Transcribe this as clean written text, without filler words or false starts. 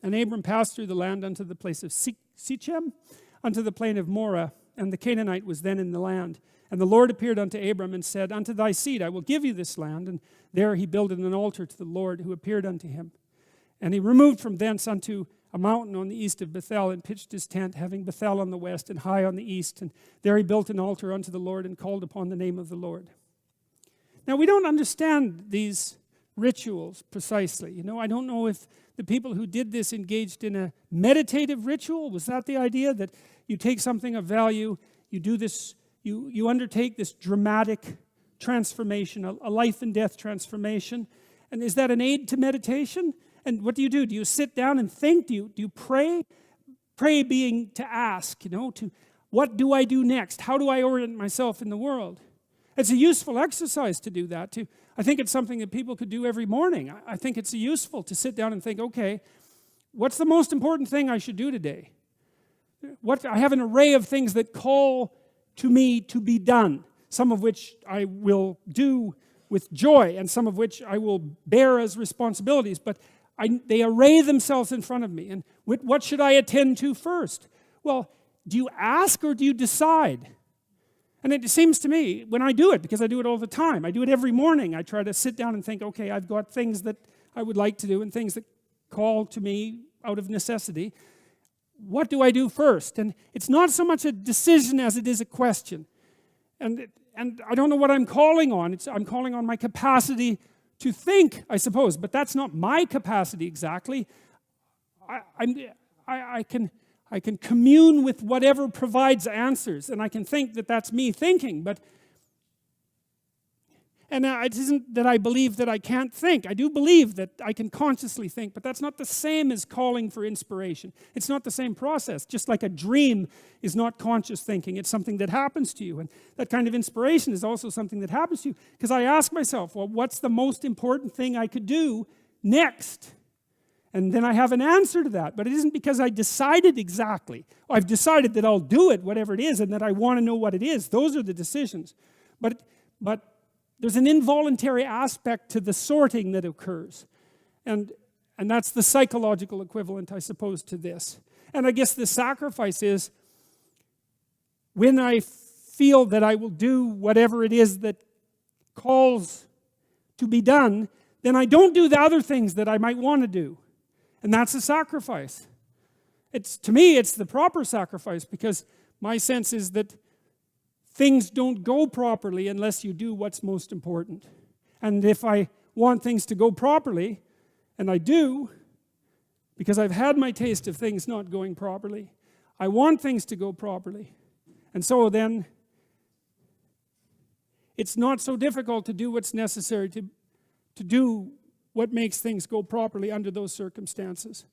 And Abram passed through the land unto the place of Sichem, unto the plain of Moreh, and the Canaanite was then in the land. And the Lord appeared unto Abram and said, Unto thy seed I will give you this land. And there he builded an altar to the Lord who appeared unto him. And he removed from thence unto a mountain on the east of Bethel, and pitched his tent, having Bethel on the west and Hai on the east. And there he built an altar unto the Lord and called upon the name of the Lord. Now we don't understand these rituals precisely. You know, I don't know if the people who did this engaged in a meditative ritual. Was that the idea, that you take something of value, you do this, you undertake this dramatic transformation, a life and death transformation? And is that an aid to meditation? And what do? Do you sit down and think? Do you pray? Pray being to ask, you know, to what do I do next? How do I orient myself in the world? It's a useful exercise to do that. I think it's something that people could do every morning. I think it's useful to sit down and think, okay, what's the most important thing I should do today? I have an array of things that call to me to be done, some of which I will do with joy, and some of which I will bear as responsibilities, but they array themselves in front of me. And what should I attend to first? Well, do you ask or do you decide? And it seems to me, when I do it, because I do it all the time, I do it every morning, I try to sit down and think, okay, I've got things that I would like to do and things that call to me out of necessity. What do I do first? And it's not so much a decision as it is a question. And I don't know what I'm calling on. I'm calling on my capacity to think, I suppose, but that's not my capacity exactly. I can commune with whatever provides answers, and I can think that that's me thinking, and it isn't that I believe that I can't think. I do believe that I can consciously think, but that's not the same as calling for inspiration. It's not the same process. Just like a dream is not conscious thinking, it's something that happens to you. And that kind of inspiration is also something that happens to you, because I ask myself, well, what's the most important thing I could do next? And then I have an answer to that, but it isn't because I decided exactly. I've decided that I'll do it, whatever it is, and that I want to know what it is. Those are the decisions. But there's an involuntary aspect to the sorting that occurs. And that's the psychological equivalent, I suppose, to this. And I guess the sacrifice is when I feel that I will do whatever it is that calls to be done, then I don't do the other things that I might want to do. And that's a sacrifice. To me, it's the proper sacrifice, because my sense is that things don't go properly unless you do what's most important. And if I want things to go properly, and I do, because I've had my taste of things not going properly, I want things to go properly. And so then, it's not so difficult to do what's necessary to do what makes things go properly under those circumstances.